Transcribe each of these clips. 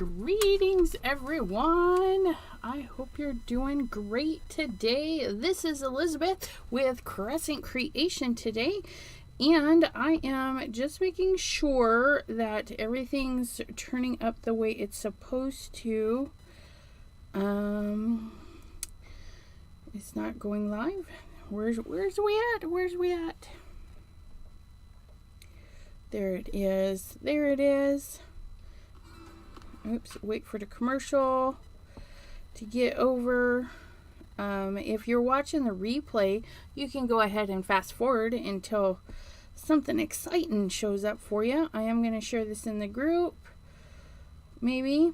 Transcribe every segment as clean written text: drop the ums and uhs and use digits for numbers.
Greetings everyone. I hope you're doing great today. This is Elizabeth with Crescent Creation today, and I am just making sure that everything's turning up the way it's supposed to. It's not going live. Where's we at? Where's we at? There it is. There it is. Oops, wait for the commercial to get over. If you're watching the replay, you can go ahead and fast forward until something exciting shows up for you. I am going to share this in the group. Maybe.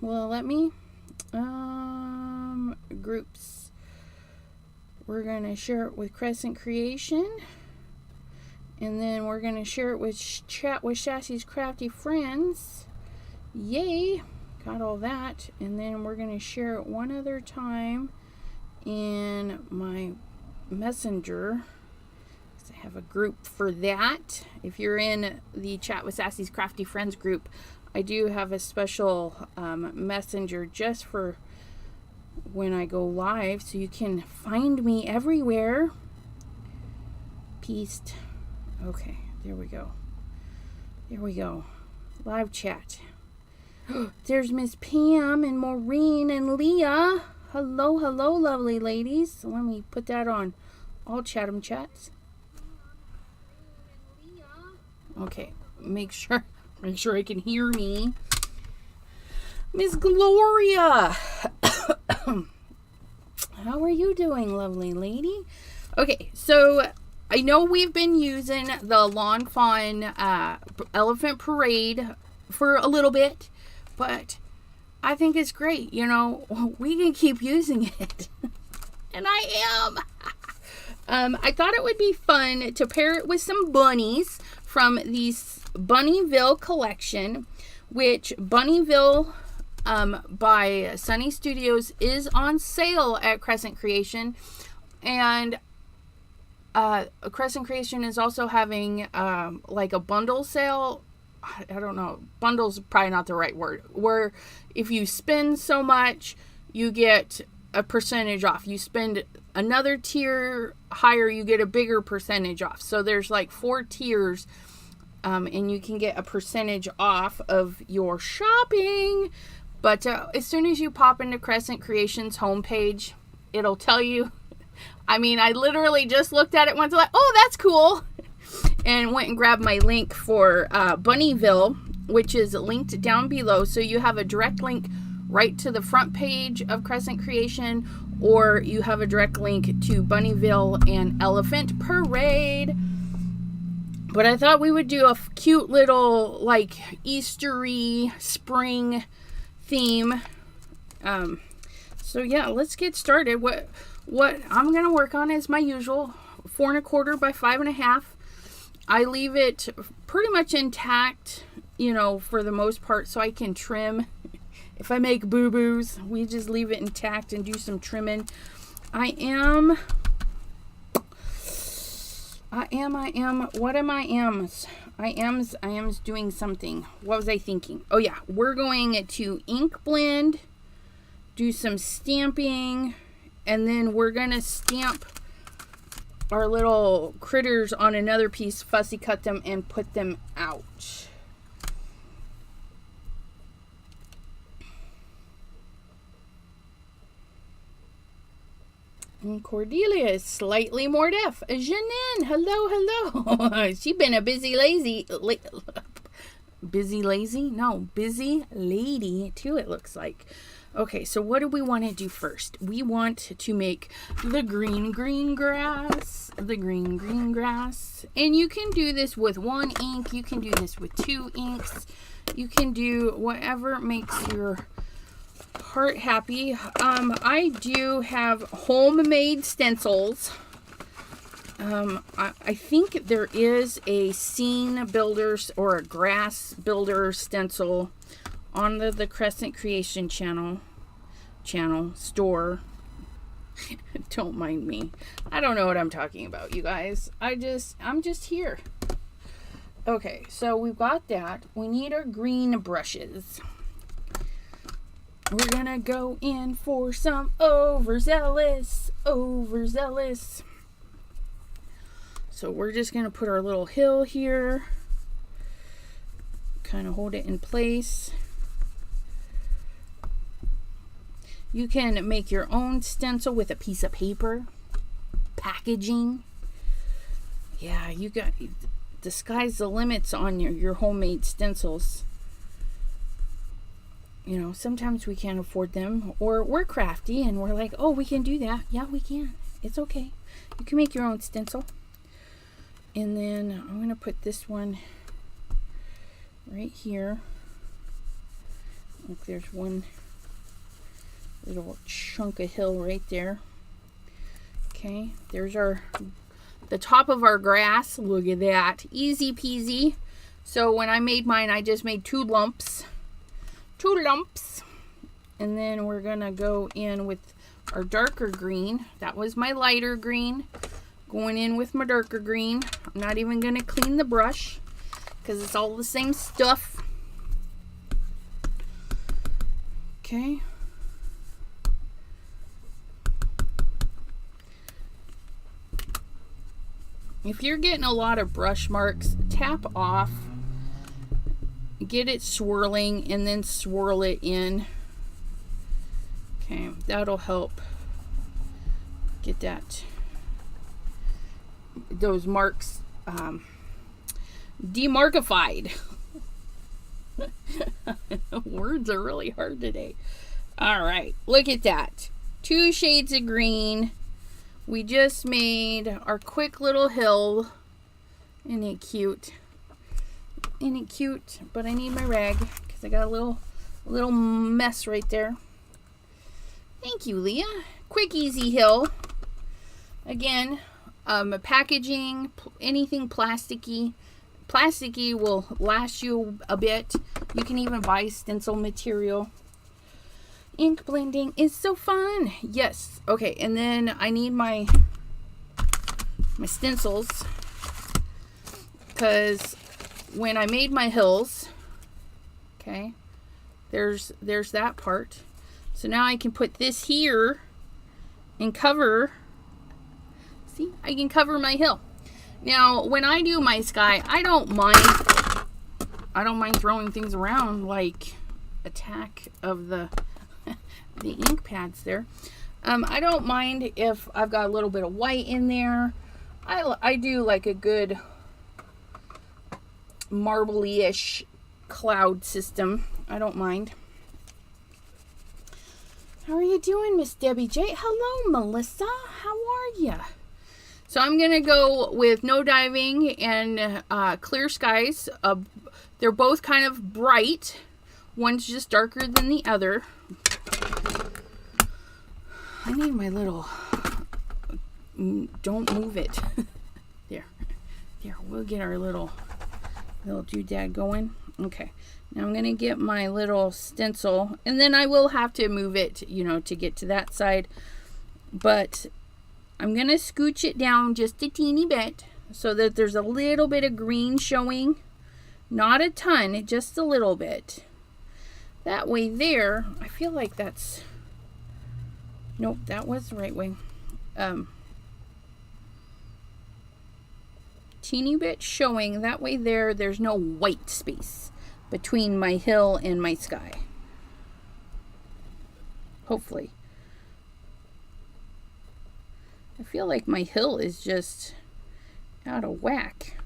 Will it let me? Groups. We're going to share it with Crescent Creation. And then we're going to share it with Chat with Sassy's Crafty Friends. Yay, got all that. And then we're going to share it one other time in my messenger. I have a group for that. If you're in the Chat with Sassy's Crafty Friends group, I do have a special messenger just for when I go live, so you can find me everywhere. Peace. Okay, there we go. There we go. Live chat. There's Miss Pam and Maureen and Leah. Hello, hello, lovely ladies. Let me put that on all Chatham chats. Okay, make sure I can hear me. Miss Gloria. How are you doing, lovely lady? Okay, so I know we've been using the Lawn Fawn Elephant Parade for a little bit, but I think it's great. You know, we can keep using it. And I am. I thought it would be fun to pair it with some bunnies from the Bunnyville collection, which Bunnyville by Sunny Studios is on sale at Crescent Creation. And Crescent Creation is also having like a bundle sale. I don't know. Bundle's probably not the right word. Where if you spend so much, you get a percentage off. You spend another tier higher, you get a bigger percentage off. So there's like 4 tiers, and you can get a percentage off of your shopping. But as soon as you pop into Crescent Creation's homepage, it'll tell you. I mean, I literally just looked at it once, like, oh, that's cool. And went and grabbed my link for Bunnyville, which is linked down below. So you have a direct link right to the front page of Crescent Creation, or you have a direct link to Bunnyville and Elephant Parade. But I thought we would do a cute little, like, Eastery spring theme. So yeah, let's get started. What I'm going to work on is my usual 4 1/4 by 5 1/2. I leave it pretty much intact, you know, for the most part, so I can trim. If I make boo-boos, we just leave it intact and do some trimming. I am, what am I ams? I am doing something. What was I thinking? Oh yeah, we're going to ink blend, do some stamping, and then we're going to stamp our little critters on another piece, fussy cut them, and put them out. And Cordelia is slightly more deaf. Janine, hello. She's been a busy lady too, it looks like. Okay, so what do we want to do first? We want to make the green grass. The green grass. And you can do this with 1 ink. You can do this with 2 inks. You can do whatever makes your heart happy. I do have homemade stencils. I think there is a scene builders or a grass builder stencil on the Crescent Creation channel store. Don't mind me. I don't know what I'm talking about, you guys. I'm just here. Okay, so we've got that. We need our green brushes. we're gonna go in for some overzealous. So we're just gonna put our little hill here, kind of hold it in place. You can make your own stencil with a piece of paper, packaging. Yeah, you got, the sky's the limits on your homemade stencils. You know, sometimes we can't afford them, or we're crafty and we're like, oh, we can do that. Yeah, we can. It's okay. You can make your own stencil. And then I'm going to put this one right here. Look, there's one little chunk of hill right there. Okay, there's the top of our grass. Look at that. Easy peasy. So when I made mine, I just made two lumps. And then we're gonna go in with our darker green. That was my lighter green. Going in with my darker green. I'm not even gonna clean the brush because it's all the same stuff. Okay. If you're getting a lot of brush marks, tap off, get it swirling, and then swirl it in. Okay, that'll help get those marks demarkified. Words are really hard today. All right, look at that. 2 shades of green. We just made our quick little hill. Isn't it cute? Isn't it cute? But I need my rag because I got a little mess right there. Thank you, Leah. Quick, easy hill. Again, packaging, anything plasticky. Plasticky will last you a bit. You can even buy stencil material. Ink blending is so fun. Yes. Okay, and then I need my stencils, because when I made my hills, okay, there's that part. So now I can put this here and cover. See, I can cover my hill. Now, when I do my sky, I don't mind throwing things around like Attack of the ink pads there. I don't mind if I've got a little bit of white in there. I do like a good marbly-ish cloud system. I don't mind. How are you doing, Miss Debbie J? Hello, Melissa. How are you? So I'm going to go with No Diving and Clear Skies. They're both kind of bright. One's just darker than the other. I need my little, don't move it. There, we'll get our little doodad going. Okay, now I'm gonna get my little stencil, and then I will have to move it, you know, to get to that side, but I'm gonna scooch it down just a teeny bit so that there's a little bit of green showing. Not a ton, just a little bit. That way there, I feel like that's, nope, that was the right way. Teeny bit showing, that way there's no white space between my hill and my sky. Hopefully. I feel like my hill is just out of whack.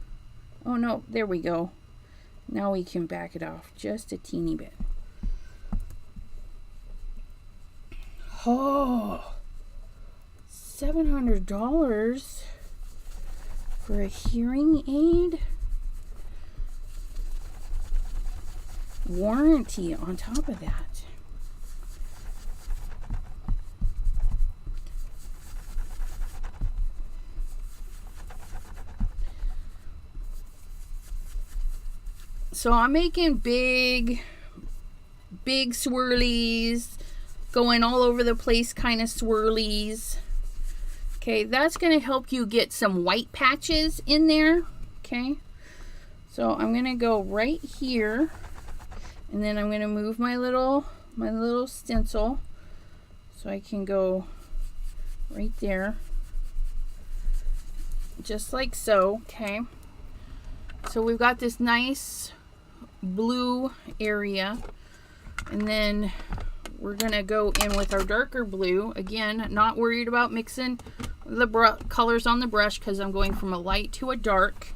Oh no, there we go. Now we can back it off just a teeny bit. Oh, $700 for a hearing aid? Warranty on top of that. So I'm making big swirlies, going all over the place kind of swirlies. Okay, that's going to help you get some white patches in there. Okay, so I'm going to go right here, and then I'm going to move my little my little stencil so I can go right there, just like so. Okay, so we've got this nice blue area, and then we're gonna go in with our darker blue. Again, not worried about mixing the colors on the brush because I'm going from a light to a dark.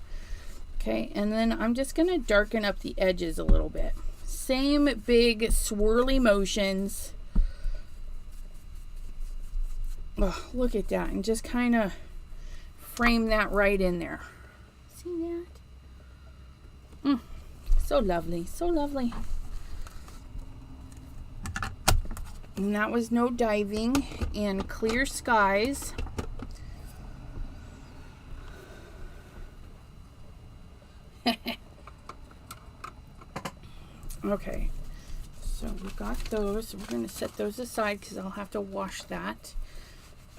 Okay, and then I'm just gonna darken up the edges a little bit. Same big swirly motions. Oh, look at that, and just kind of frame that right in there. See that? So lovely, so lovely. And that was No Diving and Clear Skies. Okay, so we got those. We're going to set those aside because I'll have to wash that.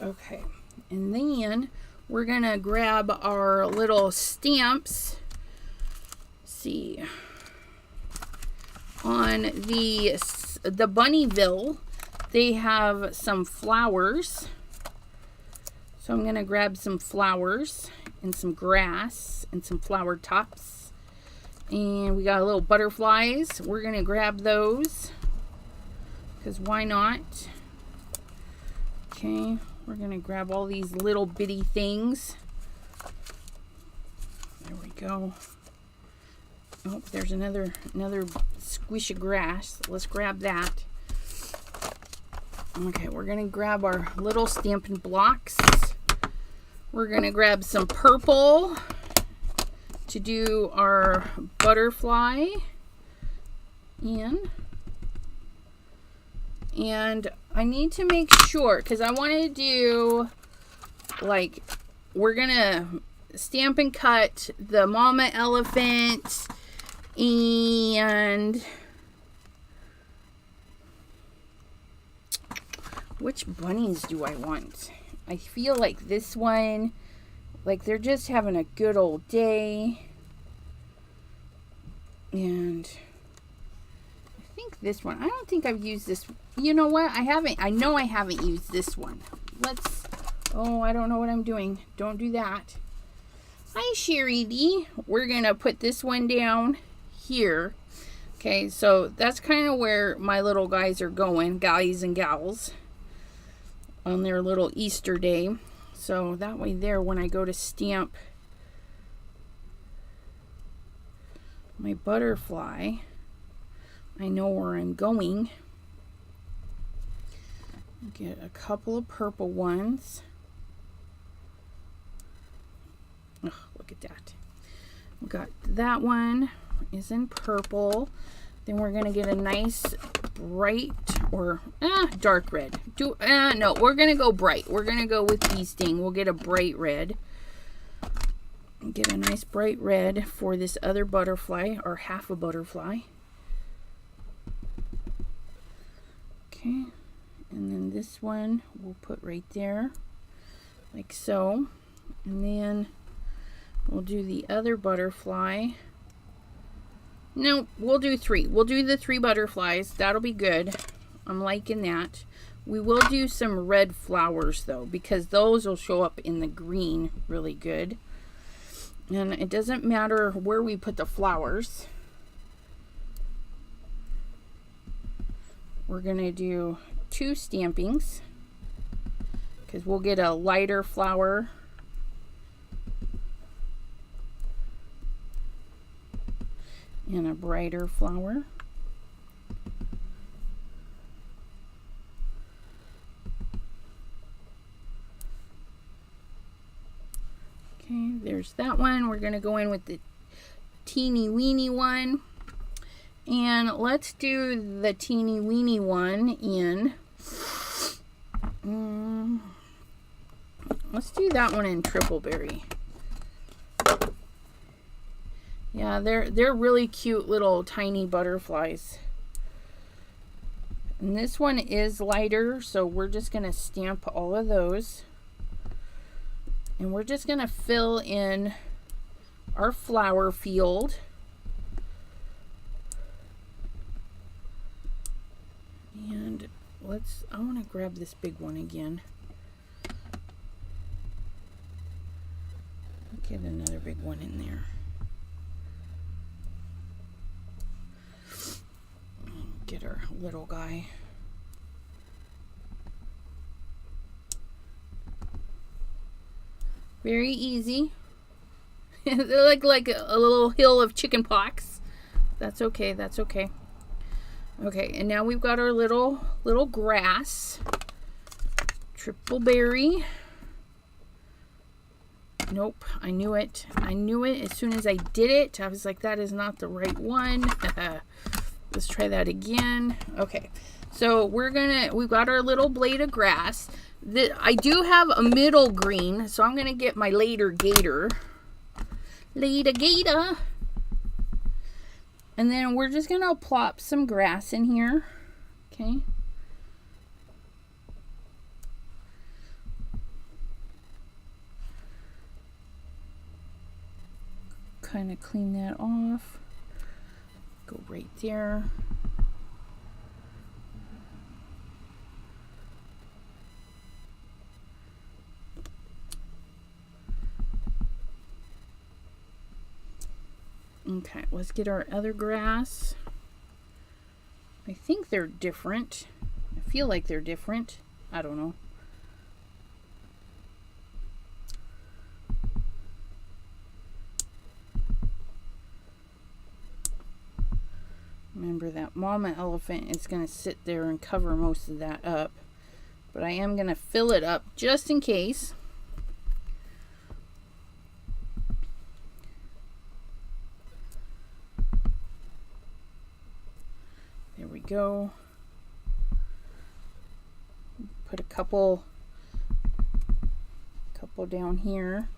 Okay, and then we're going to grab our little stamps. Let's see, on the Bunnyville, they have some flowers. So I'm going to grab some flowers and some grass and some flower tops. And we got a little butterflies. We're going to grab those because why not? Okay, we're going to grab all these little bitty things. There we go. Oh, there's another squish of grass. Let's grab that. Okay, we're going to grab our little Stampin' Blocks. We're going to grab some purple to do our butterfly in. And I need to make sure, because I want to do, like, we're going to stamp and cut the mama elephant and which bunnies do I want? I feel like this one, like they're just having a good old day. And I think this one, I don't think I've used this. You know what? I haven't. I know I haven't used this one. Let's, oh, I don't know what I'm doing. Don't do that. Hi, Sherry D. We're going to put this one down here. Okay, so that's kind of where my little guys are going, guys and gals, on their little Easter day. So that way there, when I go to stamp my butterfly, I know where I'm going. Get a couple of purple ones. Oh, look at that. We got that one is in purple. Then we're gonna get a nice bright or dark red. No, we're gonna go bright. We're gonna go with Bee Sting. We'll get a bright red. Get a nice bright red for this other butterfly, or half a butterfly. Okay, and then this one we'll put right there, like so. And then we'll do the other butterfly. No, we'll do three. We'll do the 3 butterflies. That'll be good. I'm liking that. We will do some red flowers though, because those will show up in the green really good. And it doesn't matter where we put the flowers. We're gonna do 2 stampings because we'll get a lighter flower and a brighter flower. Okay, there's that one. We're going to go in with the teeny weeny one. And let's do the teeny weeny one in, let's do that one in Triple Berry. Yeah, they're really cute little tiny butterflies. And this one is lighter, so we're just going to stamp all of those. And we're just going to fill in our flower field. And I want to grab this big one again. Get another big one in there. Get our little guy. Very easy. They're like a little hill of chicken pox. That's okay, that's okay. Okay, and now we've got our little grass. Triple berry. Nope, I knew it. I knew it as soon as I did it. I was like, that is not the right one. Let's try that again. Okay, so we've got our little blade of grass. I do have a middle green, so I'm gonna get my later gator. Later gator. And then we're just gonna plop some grass in here. Okay. Kind of clean that off. Go right there. Okay, let's get our other grass. I think they're different. I feel like they're different. I don't know. Remember that mama elephant is going to sit there and cover most of that up. But I am going to fill it up just in case. There we go. Put a couple down here.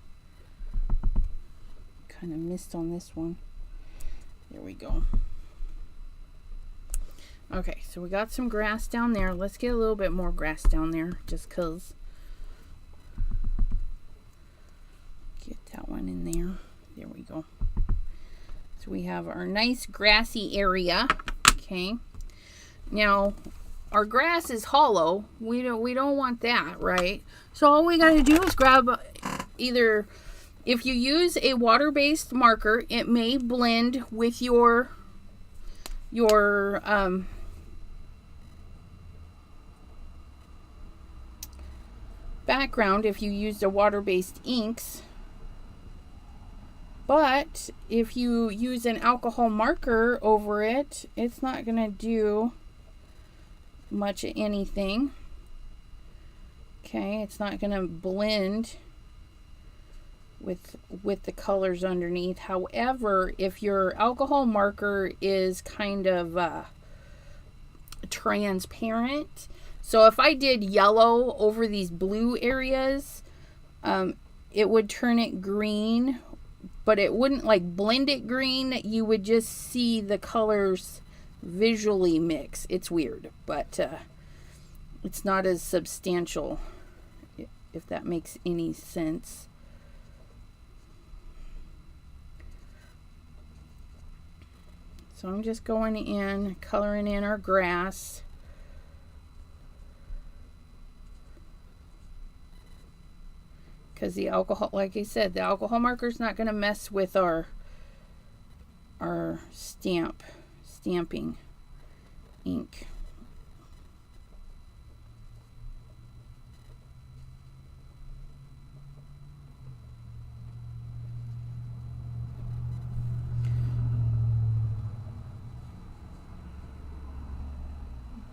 Kind of missed on this one. There we go. Okay, so we got some grass down there. Let's get a little bit more grass down there, just because. Get that one in there. There we go. So we have our nice grassy area. Okay. Now, our grass is hollow. We don't want that, right? So all we got to do is grab either, if you use a water-based marker, it may blend with your background if you used a water-based inks. But if you use an alcohol marker over it, it's not going to do much of anything. Okay, it's not going to blend with the colors underneath. However, if your alcohol marker is kind of transparent, so if I did yellow over these blue areas, it would turn it green, but it wouldn't like blend it green. You would just see the colors visually mix. It's weird, but it's not as substantial, if that makes any sense. So I'm just going in, coloring in our grass. Because the alcohol, like I said, the alcohol marker is not going to mess with our stamping ink.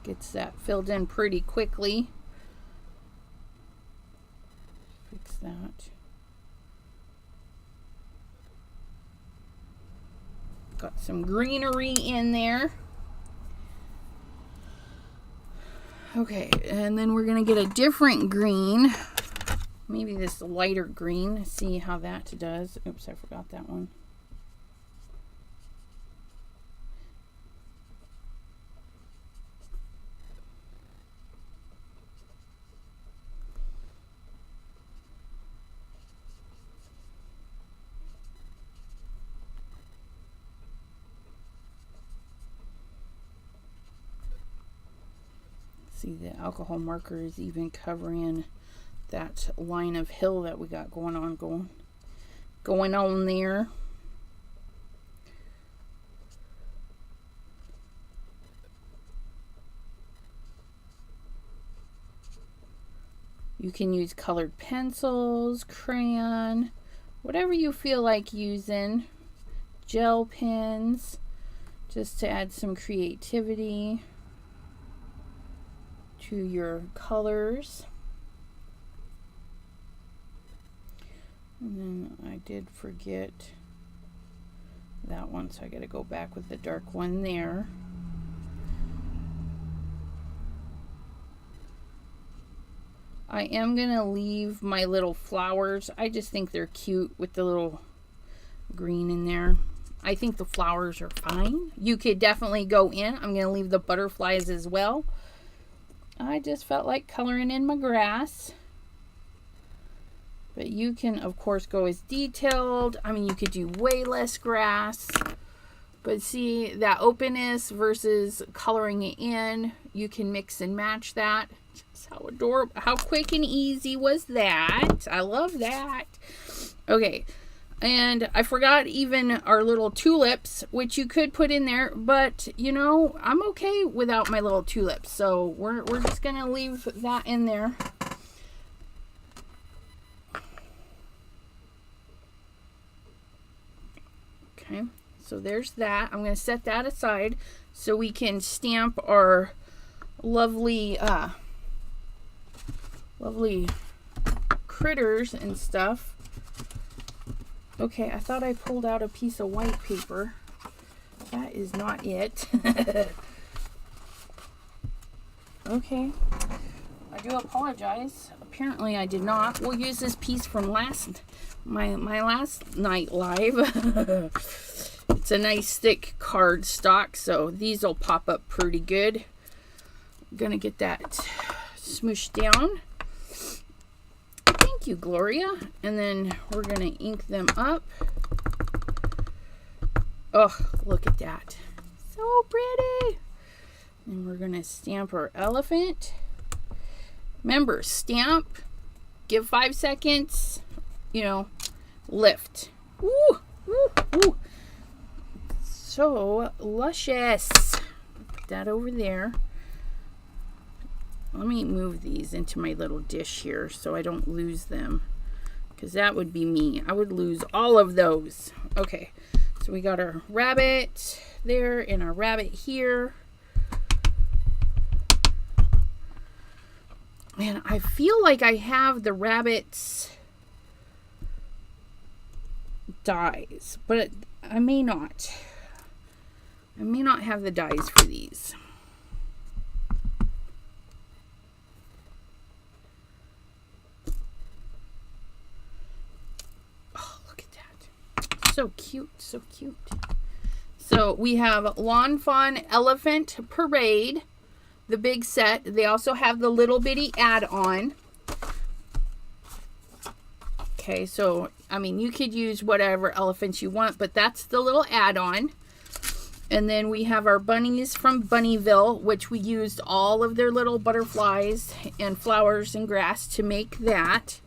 Gets that filled in pretty quickly. Fix that. Got some greenery in there. Okay, and then we're gonna get a different green. Maybe this lighter green. See how that does. Oops, I forgot that one. See, the alcohol marker is even covering that line of hill that we got going on there. You can use colored pencils, crayon, whatever you feel like using, gel pens, just to add some creativity to your colors. And then I did forget that one, so I got to go back with the dark one there. I am going to leave my little flowers. I just think they're cute with the little green in there. I think the flowers are fine. You could definitely go in. I'm going to leave the butterflies as well. I just felt like coloring in my grass. But you can, of course, go as detailed. I mean, you could do way less grass. But see, that openness versus coloring it in, you can mix and match that. Just how adorable, how quick and easy was that? I love that. Okay, and I forgot even our little tulips, which you could put in there, but you know, I'm okay without my little tulips, so we're just gonna leave that in there. Okay, so there's that. I'm gonna set that aside so we can stamp our lovely critters and stuff. Okay, I thought I pulled out a piece of white paper. That is not it. Okay, I do apologize. Apparently I did not. We'll use this piece from my last night live. It's a nice thick cardstock, so these will pop up pretty good. I'm gonna get that smooshed down. Thank you, Gloria. And then we're gonna ink them up. Oh, look at that. So pretty. And we're gonna stamp our elephant. Remember, stamp, give 5 seconds, you know, lift. Woo, woo, woo. So luscious. Put that over there. Let me move these into my little dish here so I don't lose them, because that would be me. I would lose all of those. Okay, so we got our rabbit there and our rabbit here. And I feel like I have the rabbit's dies, but I may not. I may not have the dies for these. Oh, look at that. So cute, so cute. So we have Lawn Fawn Elephant Parade, the big set. They also have the little bitty add-on. Okay, so, I mean, you could use whatever elephants you want, but that's the little add-on. And then we have our bunnies from Bunnyville, which we used all of their little butterflies and flowers and grass to make that.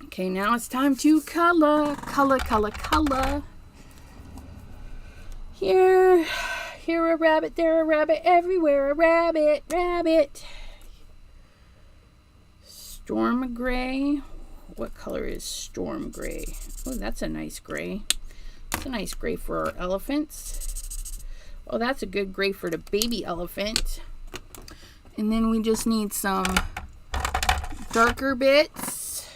Okay, now it's time to color. Color, color, color. Here a rabbit, there a rabbit, everywhere a rabbit, rabbit. Storm gray. What color is storm gray? Oh, that's a nice gray. That's a nice gray for our elephants. Oh, that's a good gray for the baby elephant. And then we just need some darker bits.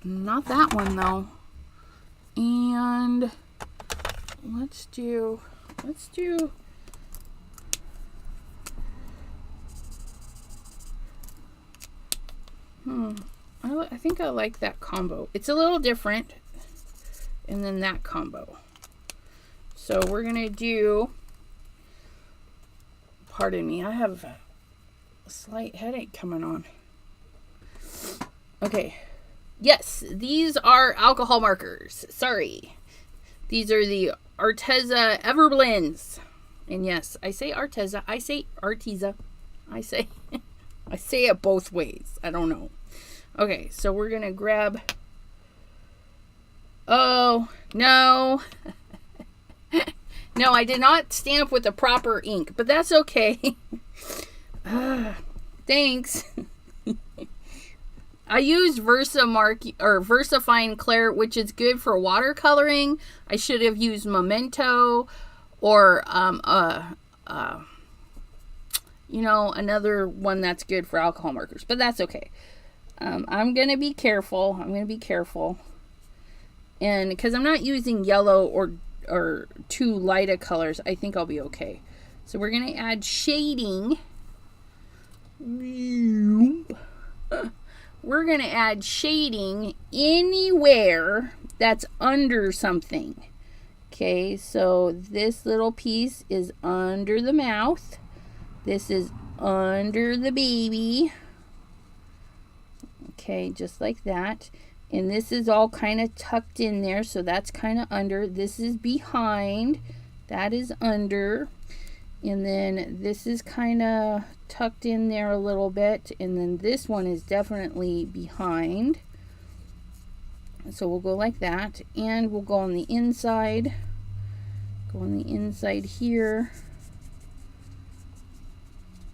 Not that one though. And let's do I think I like that combo. It's a little different. And then that combo. So we're gonna do, pardon me, I have a slight headache coming on. Okay. Yes, these are alcohol markers. Sorry. These are the Arteza Everblends. And yes, I say Arteza. I say Arteza. I say I say it both ways. I don't know. Okay, so we're gonna grab. Oh no. No, I did not stamp with the proper ink, but that's okay. Thanks. I used VersaFine Clair, which is good for watercoloring. I should have used Memento or you know, another one that's good for alcohol markers, but that's okay. I'm gonna be careful. And because I'm not using yellow or too light of colors, I think I'll be okay. So we're gonna add shading. We're gonna add shading anywhere that's under something. Okay, so this little piece is under the mouth. This is under the baby. Okay, just like that. And this is all kind of tucked in there, so that's kind of under. This is behind. That is under. And then this is kind of tucked in there a little bit. And then this one is definitely behind. So we'll go like that. And we'll go on the inside. Go on the inside here.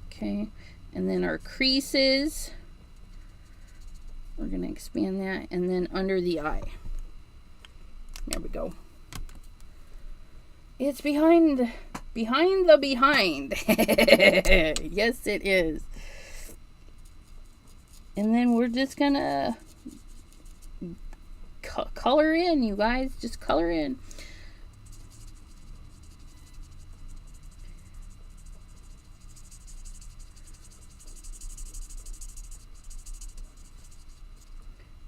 Okay. And then our creases. We're going to expand that. And then under the eye. There we go. It's behind the behind. Yes, it is. And then we're just gonna color in, you guys. Just color in.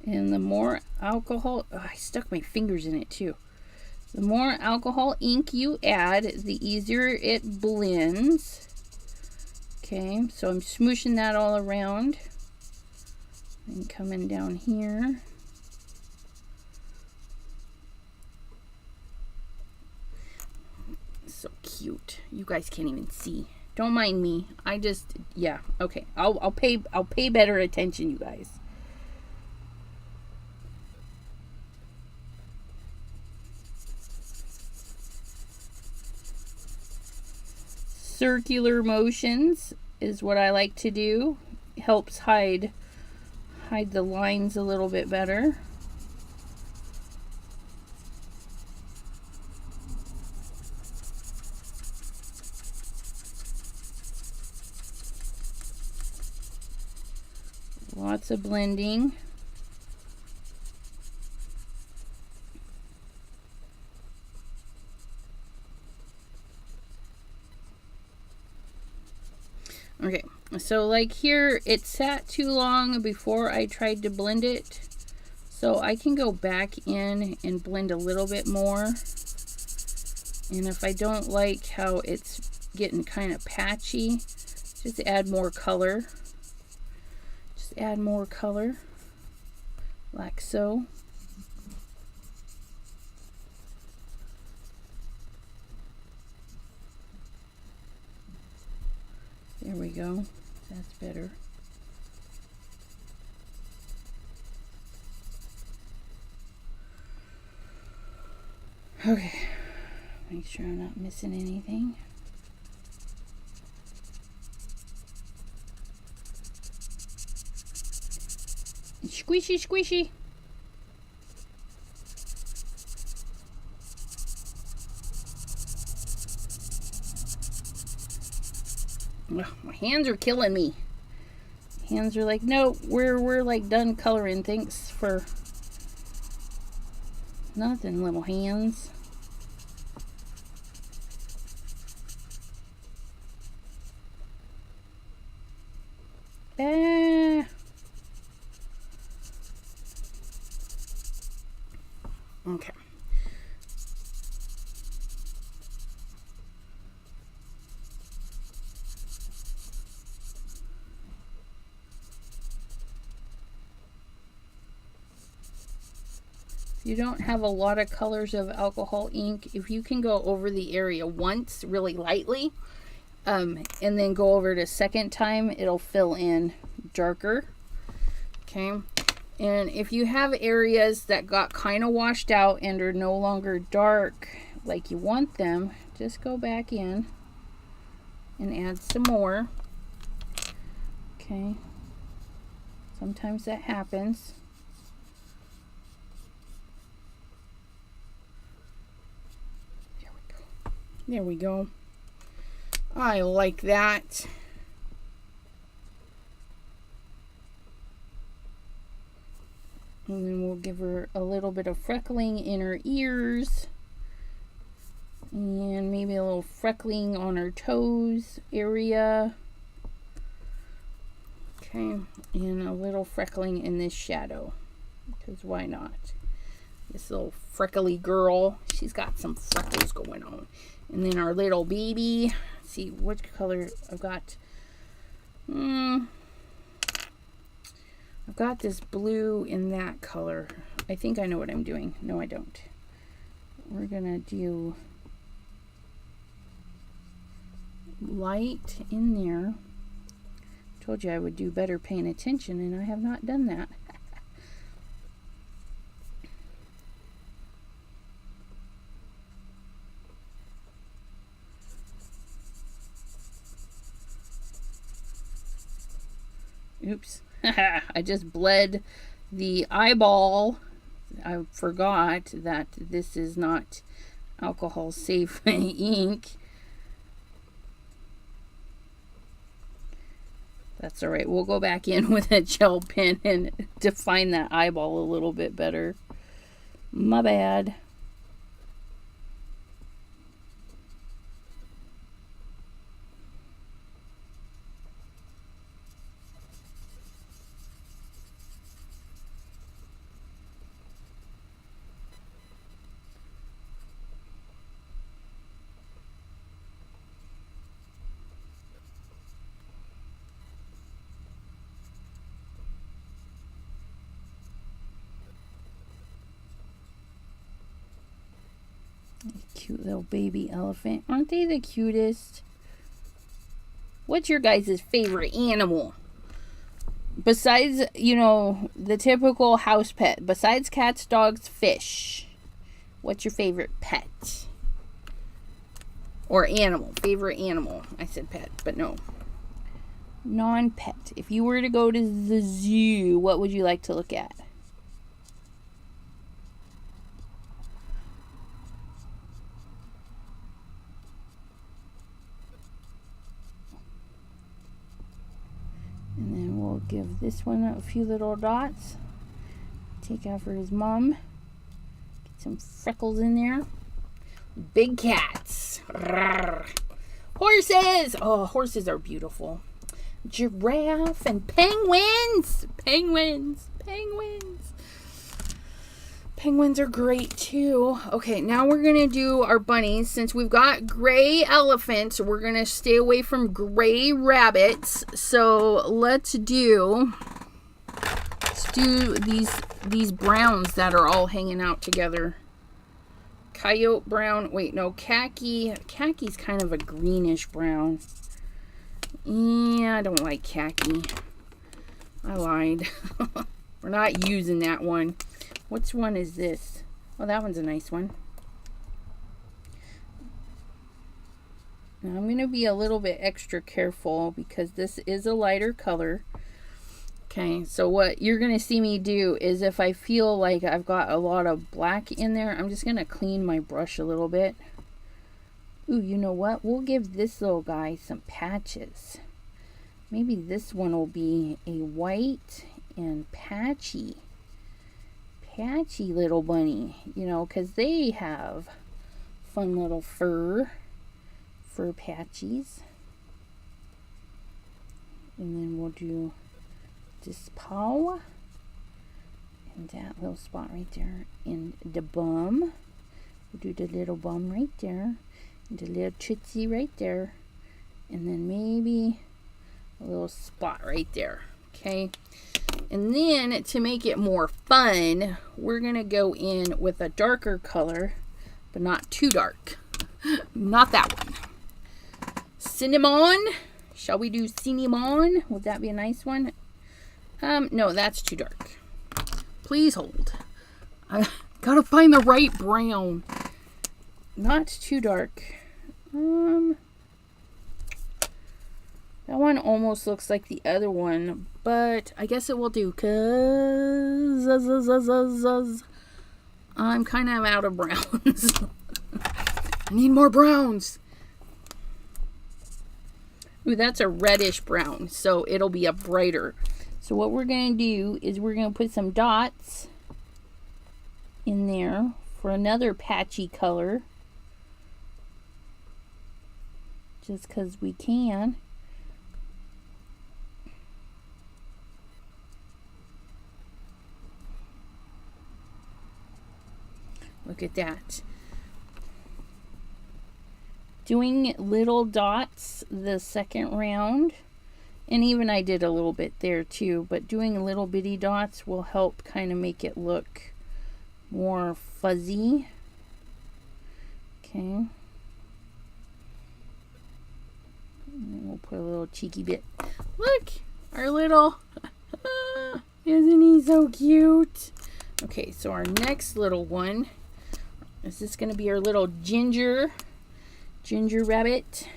And the more alcohol, oh, I stuck my fingers in it too. The more alcohol ink you add, the easier it blends. Okay, so I'm smooshing that all around. And coming down here. So cute. You guys can't even see. Don't mind me. I just, yeah, okay. I'll pay better attention, you guys. Circular motions is what I like to do. Helps hide the lines a little bit better. Lots of blending. Okay, so like here, it sat too long before I tried to blend it. So I can go back in and blend a little bit more. And if I don't like how it's getting kind of patchy, just add more color. Just add more color, like so. There we go. That's better. Okay. Make sure I'm not missing anything. Squishy, squishy. Ugh, my hands are killing me. Hands are like, no, we're like done coloring. Thanks for nothing, little hands. Ah. Okay. you don't have a lot of colors of alcohol ink, if you can go over the area once really lightly, and then go over it a second time, it'll fill in darker. Okay, and if you have areas that got kind of washed out and are no longer dark like you want them, just go back in and add some more. Okay, sometimes that happens. There we go. I like that. And then we'll give her a little bit of freckling in her ears. And maybe a little freckling on her toes area. Okay. And a little freckling in this shadow. Because why not? This little freckly girl. She's got some freckles going on. And then our little baby. Let's see which color I've got. I've got this blue in that color. I think I know what I'm doing. No, I don't. We're gonna do light in there. Told you I would do better paying attention, and I have not done that. Oops. I just bled the eyeball. I forgot that this is not alcohol safe ink. That's alright. We'll go back in with a gel pen and define that eyeball a little bit better. My bad. Cute little baby elephant. Aren't they the cutest? What's your guys' favorite animal? Besides, you know, the typical house pet. Besides cats, dogs, fish. What's your favorite pet? Or animal. Favorite animal. I said pet, but no. Non-pet. If you were to go to the zoo, what would you like to look at? And then we'll give this one a few little dots. Take out for his mom. Get some freckles in there. Big cats. Rawr. Horses. Oh, horses are beautiful. Giraffe and penguins. Penguins. Penguins. Penguins are great too. Okay, now we're going to do our bunnies. Since we've got gray elephants, we're going to stay away from gray rabbits. So let's do these browns that are all hanging out together. Coyote brown. Wait, no, khaki. Khaki's kind of a greenish brown. Yeah, I don't like khaki. I lied. We're not using that one. Which one is this? Oh, that one's a nice one. Now I'm going to be a little bit extra careful because this is a lighter color. Okay, so what you're going to see me do is if I feel like I've got a lot of black in there, I'm just going to clean my brush a little bit. Ooh, you know what? We'll give this little guy some patches. Maybe this one will be a white and patchy little bunny, you know, because they have fun little fur patches. And then we'll do this paw and that little spot right there, and the bum. We'll do the little bum right there, and the little tootsie right there, and then maybe a little spot right there. Okay. And then to make it more fun, we're going to go in with a darker color, but not too dark. Not that one. Cinnamon. Shall we do cinnamon? Would that be a nice one? No, that's too dark. Please hold. I gotta find the right brown. Not too dark. That one almost looks like the other one, but I guess it will do because I'm kind of out of browns. I need more browns. Ooh, that's a reddish brown, so it'll be a brighter. So what we're going to do is we're going to put some dots in there for another patchy color. Just because we can. Look at that. Doing little dots the second round, and even I did a little bit there too, but doing little bitty dots will help kind of make it look more fuzzy. Okay. And we'll put a little cheeky bit. Look, our little, isn't he so cute? Okay, so our next little one, is this going to be our little ginger rabbit?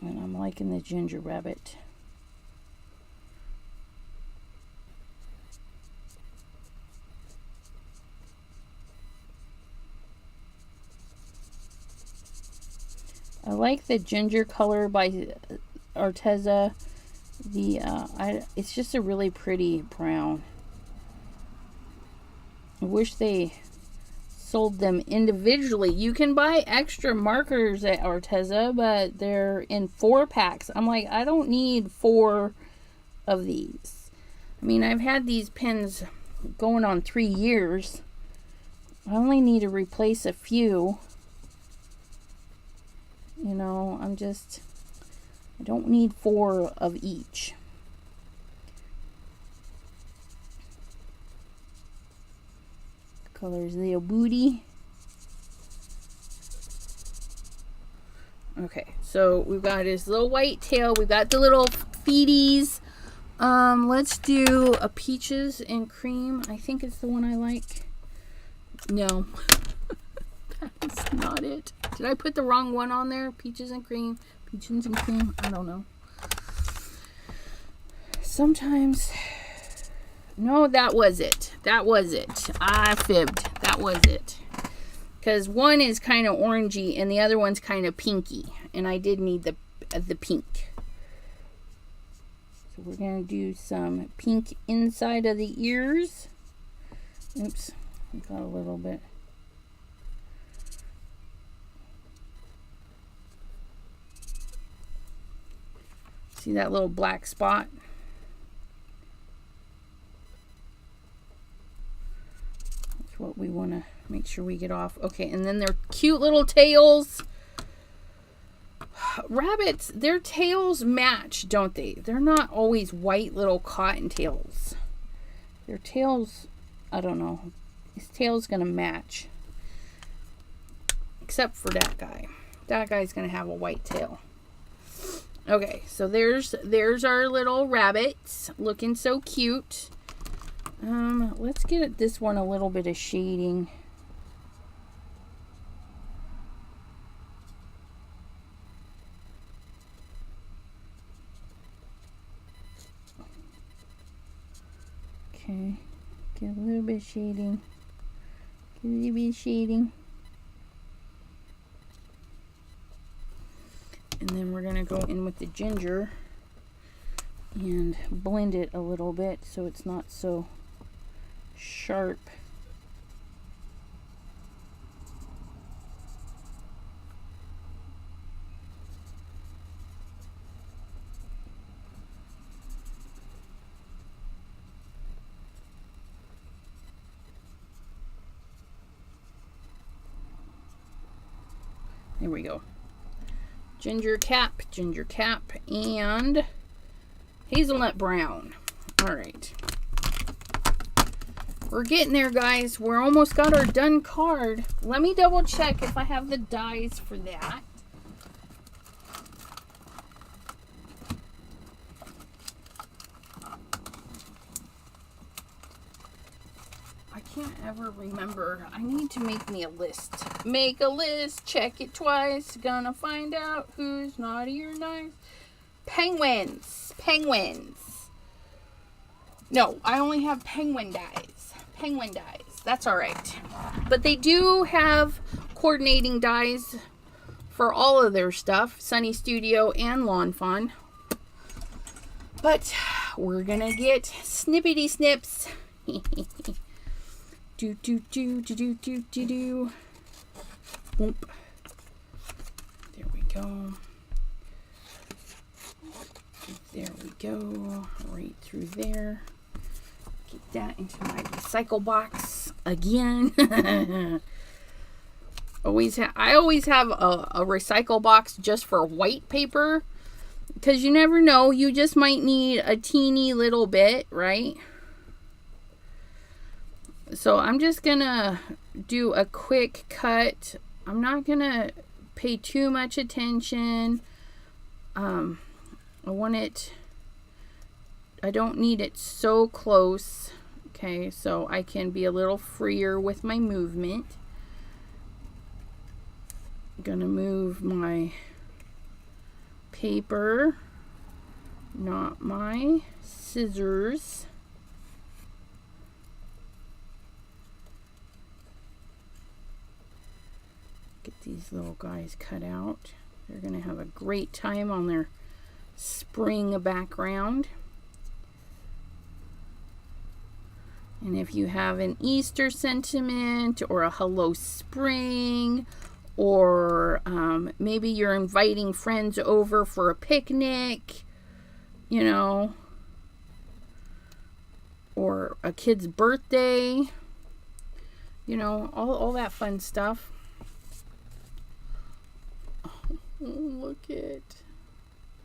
And I'm liking the ginger rabbit. I like the ginger color by Arteza. It's just a really pretty brown. I wish they sold them individually. You can buy extra markers at Arteza, but they're in 4-packs. I'm like, I don't need 4 of these. I mean, I've had these pens going on 3 years. I only need to replace a few. You know, I don't need 4 of each. Colors Leo Booty. Okay, so we've got his little white tail. We've got the little feeties. Let's do a peaches and cream. I think it's the one I like. No, that's not it. Did I put the wrong one on there? Peaches and cream. Peaches and cream. I don't know. Sometimes. No, that was it. That was it. I fibbed. That was it. Because one is kind of orangey and the other one's kind of pinky. And I did need the pink. So we're going to do some pink inside of the ears. Oops. I got a little bit. See that little black spot? That's what we want to make sure we get off. Okay, and then their cute little tails. Rabbits, their tails match, don't they? They're not always white little cottontails. Their tails, I don't know. His tail's going to match. Except for that guy. That guy's going to have a white tail. Okay, so there's our little rabbits looking so cute. Let's get this one a little bit of shading. Okay, get a little bit of shading. Get a little bit of shading. And then we're going to go in with the ginger and blend it a little bit so it's not so sharp. Here we go. Ginger cap, and hazelnut brown. All right. We're getting there, guys. We're almost got our done card. Let me double check if I have the dies for that. I can't ever remember. I need to make me a list. Make a list. Check it twice. Gonna find out who's naughty or nice. Penguins. No, I only have penguin dies. That's all right. But they do have coordinating dies for all of their stuff. Sunny Studio and Lawn Fawn. But we're gonna get snippety snips. Do. Boop. There we go. There we go. Right through there. Get that into my recycle box again. I always have a recycle box just for white paper, because you never know, you just might need a teeny little bit, right? So I'm just gonna do a quick cut. I'm not gonna pay too much attention. I don't need it so close. Okay, so I can be a little freer with my movement. I'm gonna move my paper, not my scissors. Get these little guys cut out. They're gonna have a great time on their spring background. And if you have an Easter sentiment or a hello spring, or maybe you're inviting friends over for a picnic, you know, or a kid's birthday, you know, all that fun stuff. Oh, look at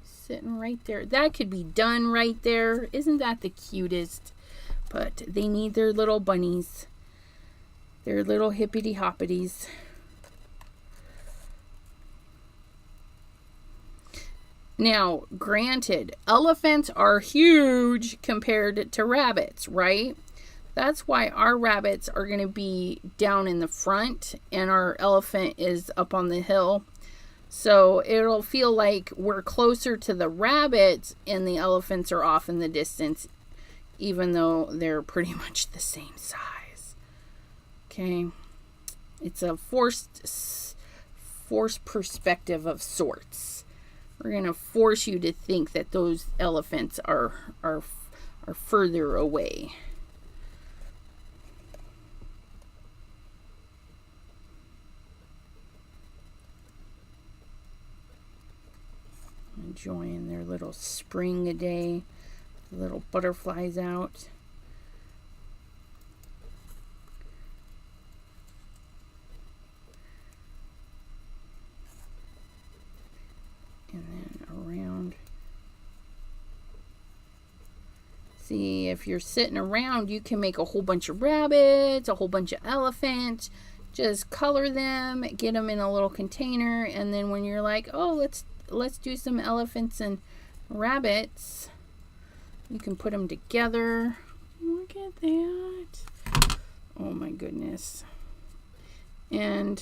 sitting right there. That could be done right there. Isn't that the cutest? But they need their little bunnies, their little hippity hoppities. Now, granted, elephants are huge compared to rabbits, right? That's why our rabbits are going to be down in the front and our elephant is up on the hill. So it'll feel like we're closer to the rabbits and the elephants are off in the distance, even though they're pretty much the same size. Okay. It's a forced perspective of sorts. We're going to force you to think that those elephants are further away. Enjoying their little spring a day. The little butterflies out. And then around. See, if you're sitting around, you can make a whole bunch of rabbits, a whole bunch of elephants. Just color them, get them in a little container, and then when you're like, oh, let's do some elephants and rabbits, you can put them together. Look at that. Oh my goodness. And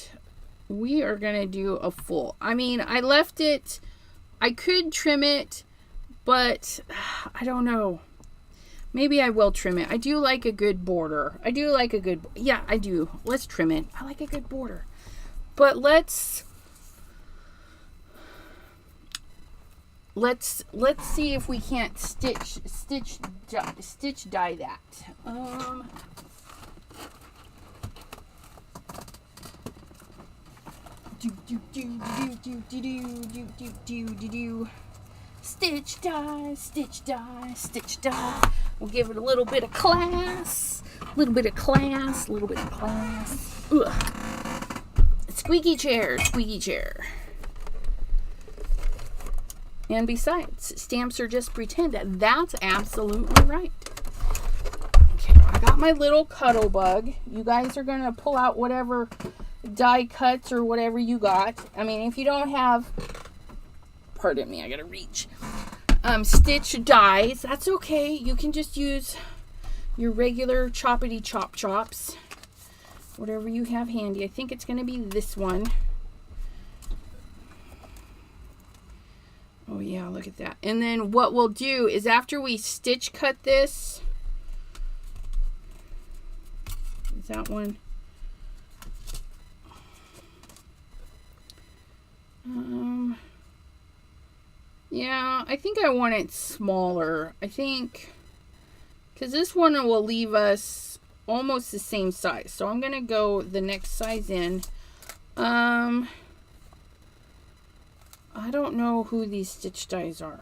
we are going to do a full. I mean, I left it. I could trim it, but I don't know. Maybe I will trim it. I do like a good border. Yeah, I do. Let's trim it. I like a good border. But let's see if we can't stitch dye that. Stitch dye, stitch dye, stitch dye. We'll give it a little bit of class. Ugh. It's Squeaky chair, squeaky chair. And besides, stamps are just pretend. That's absolutely right. Okay, I got my little cuddle bug. You guys are going to pull out whatever die cuts or whatever you got. I mean, if you don't have, pardon me, I got to reach, stitch dies, that's okay. You can just use your regular choppity chop chops. Whatever you have handy. I think it's going to be this one. Oh yeah, look at that. And then what we'll do is after we stitch cut this, is that one? Yeah, I think I want it smaller. I think, because this one will leave us almost the same size. So I'm going to go the next size in. I don't know who these stitch dies are.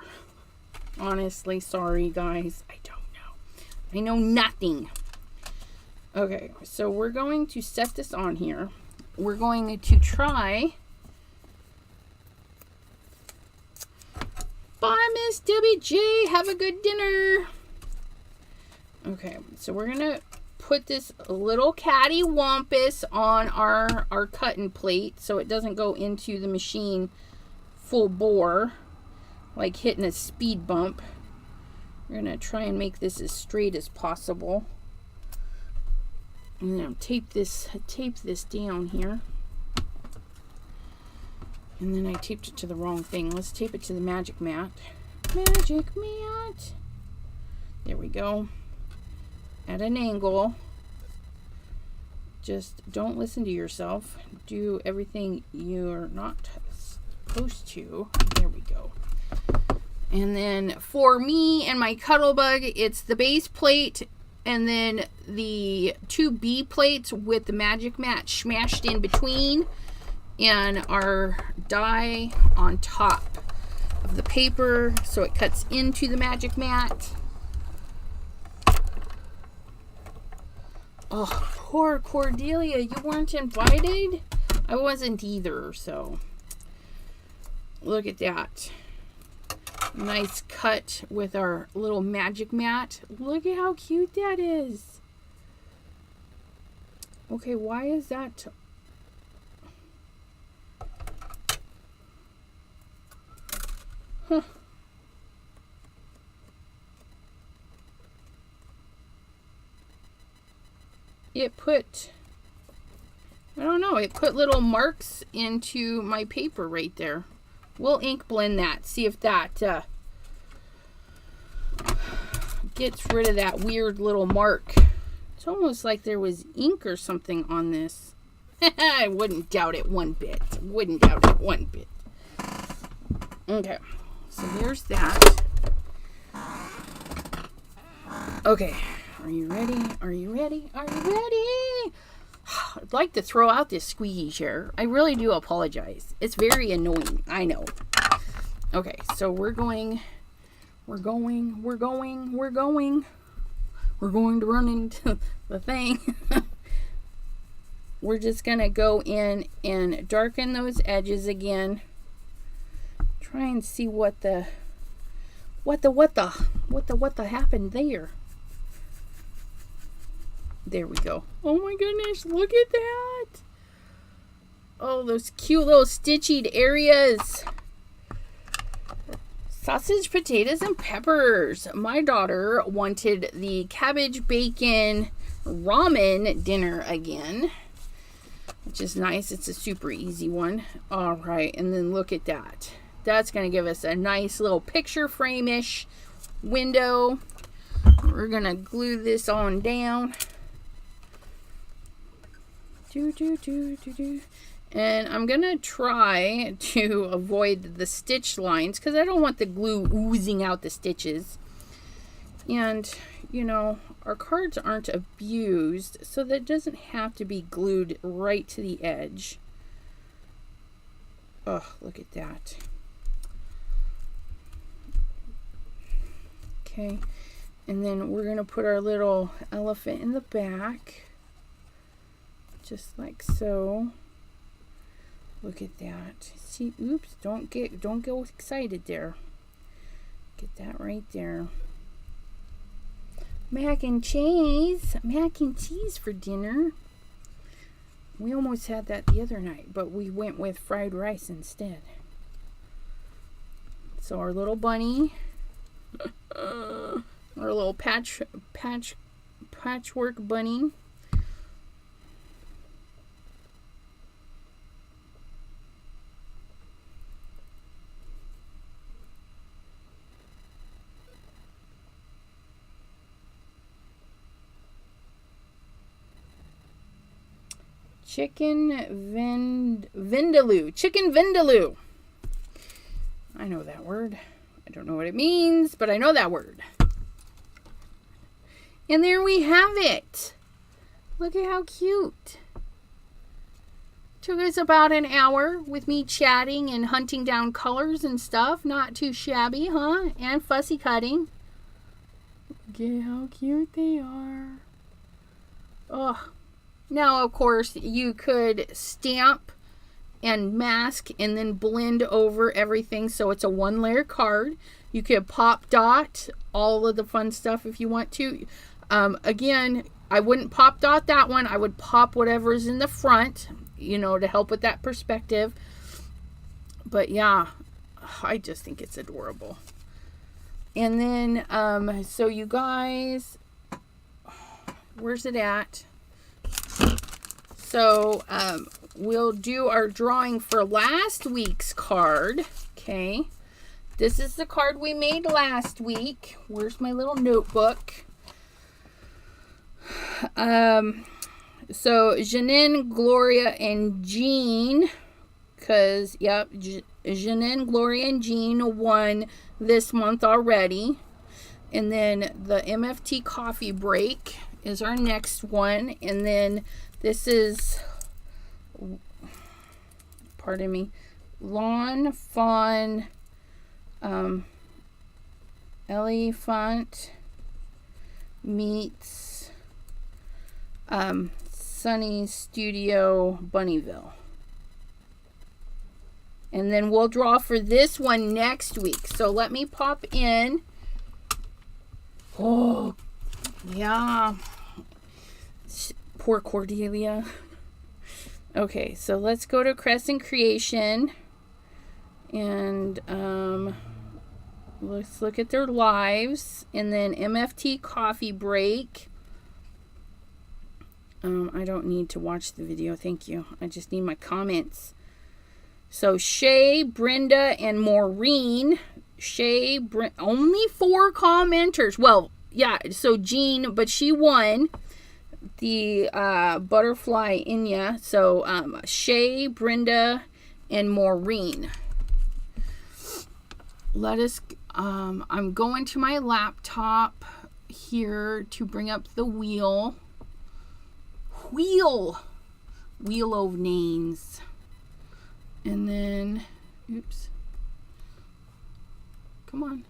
Honestly, sorry guys. I don't know. I know nothing. Okay, so we're going to set this on here. We're going to try. Bye, Miss WJ. Have a good dinner. Okay, so we're going to put this little cattywampus on our cutting plate so it doesn't go into the machine full bore, like hitting a speed bump. We're going to try and make this as straight as possible. And then tape this down here. And then I taped it to the wrong thing. Let's tape it to the magic mat. Magic mat. There we go. At an angle. Just don't listen to yourself. Do everything you're not supposed to. There we go. And then for me and my cuddle bug, it's the base plate and then the 2 B plates with the magic mat smashed in between, and our die on top of the paper so it cuts into the magic mat. Oh, poor Cordelia, you weren't invited? I wasn't either, so look at that. Nice cut with our little magic mat. Look at how cute that is. Okay, why is that? Huh. It put, I don't know, it put little marks into my paper right there. We'll ink blend that, see if that gets rid of that weird little mark. It's almost like there was ink or something on this. I wouldn't doubt it one bit. Wouldn't doubt it one bit. Okay, so there's that. Okay, are you ready? Are you ready? Are you ready? I'd like to throw out this squeaky chair. I really do apologize. It's very annoying. I know. Okay, so we're going to run into the thing. We're just going to go in and darken those edges again. Try and see what the happened there. There we go. Oh my goodness, look at that. Oh, those cute little stitched areas. Sausage, potatoes, and peppers. My daughter wanted the cabbage, bacon, ramen dinner again, which is nice. It's a super easy one. All right, and then look at that. That's going to give us a nice little picture frame-ish window. We're going to glue this on down. And I'm going to try to avoid the stitch lines because I don't want the glue oozing out the stitches. And, you know, our cards aren't abused, so that doesn't have to be glued right to the edge. Oh, look at that. Okay, and then we're going to put our little elephant in the back. Just like so. Look at that. See, oops, don't go excited there. Get that right there. Mac and cheese for dinner. We almost had that the other night, but we went with fried rice instead. So our little bunny, our little patchwork bunny. Chicken vindaloo. I know that word. I don't know what it means, but I know that word. And there we have it. Look at how cute. Took us about an hour with me chatting and hunting down colors and stuff. Not too shabby, huh? And fussy cutting. Look at how cute they are. Oh. Now, of course, you could stamp and mask and then blend over everything so it's a one-layer card. You could pop dot all of the fun stuff if you want to. Again, I wouldn't pop dot that one. I would pop whatever's in the front, you know, to help with that perspective. But yeah, I just think it's adorable. And then, so you guys, where's it at? So, we'll do our drawing for last week's card. Okay. This is the card we made last week. Where's my little notebook? So, Janine, Gloria, and Jean. Because, yep, Janine, Gloria, and Jean won this month already. And then the MFT coffee break is our next one. And then this is, pardon me, Lawn Fawn Elephant meets Sunny Studio Bunnyville. And then we'll draw for this one next week. So let me pop in. Oh, yeah. Poor Cordelia. Okay, so let's go to Crescent Creation. And let's look at their lives. And then MFT Coffee Break. I don't need to watch the video. Thank you. I just need my comments. So Shay, Brenda, and Maureen. Shay, only 4 commenters. Well, yeah, so Jean, but she won the butterfly Inya. So Shay, Brenda, and Maureen. Let us, I'm going to my laptop here to bring up the wheel of names. And then, oops. Come on.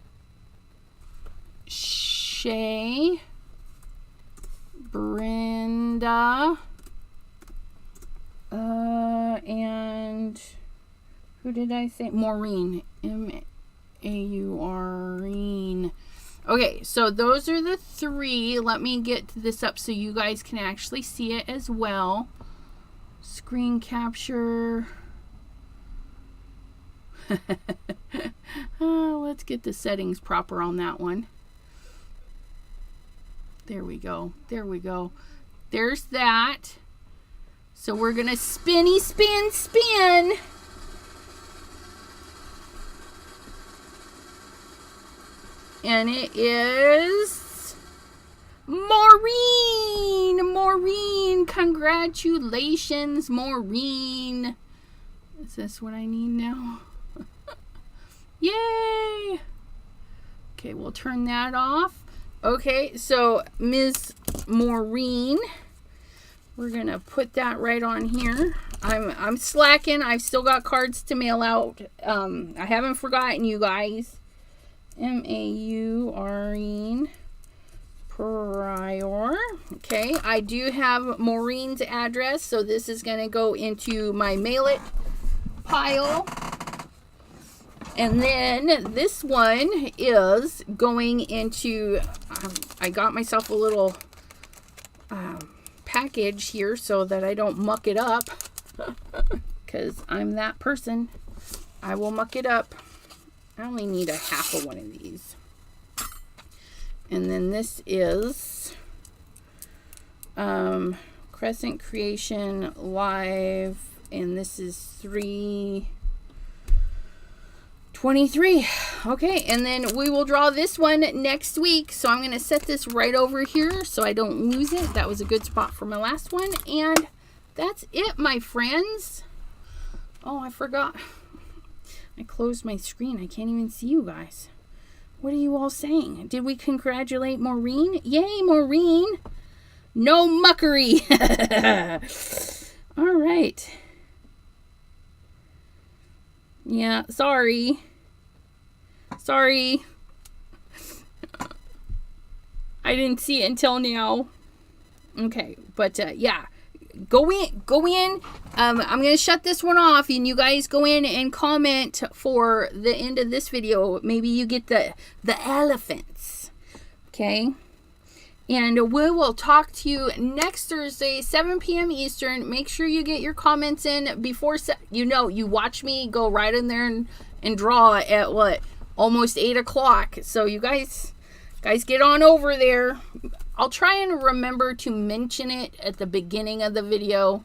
Shay, Brenda, and who did I say? Maureen. M-A-U-R-E-N. Okay, so those are the 3. Let me get this up so you guys can actually see it as well. Screen capture. Let's get the settings proper on that one. There we go. There we go. There's that. So we're going to spinny, spin, spin. And it is Maureen. Maureen. Congratulations, Maureen. Is this what I need now? Yay! Okay, we'll turn that off. Okay, so Ms. Maureen, we're gonna put that right on here. I'm slacking. I've still got cards to mail out. I haven't forgotten you guys. M-A-U-R-E-N Prior. Okay, I do have Maureen's address, so this is gonna go into my mail it pile. And then this one is going into, I got myself a little package here so that I don't muck it up, because I'm that person. I will muck it up. I only need a half of one of these. And then this is Crescent Creation Live, and this is 323. Okay, and then we will draw this one next week. So I'm going to set this right over here so I don't lose it. That was a good spot for my last one. And that's it, my friends. Oh, I forgot. I closed my screen. I can't even see you guys. What are you all saying? Did we congratulate Maureen? Yay, Maureen. No muckery. All right. Yeah, sorry. Sorry. I didn't see it until now. Okay, but yeah. Go in. I'm going to shut this one off, and you guys go in and comment for the end of this video. Maybe you get the elephants. Okay? And we will talk to you next Thursday, 7 p.m. Eastern. Make sure you get your comments in before, you watch me go right in there and draw at what? Almost 8 o'clock. So you guys get on over there. I'll try and remember to mention it at the beginning of the video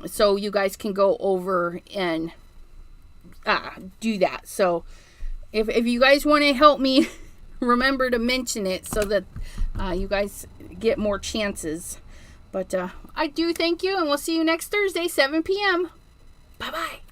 so you guys can go over and do that. So if you guys want to help me, remember to mention it so that you guys get more chances. But I do thank you, and we'll see you next Thursday, 7 p.m. Bye-bye.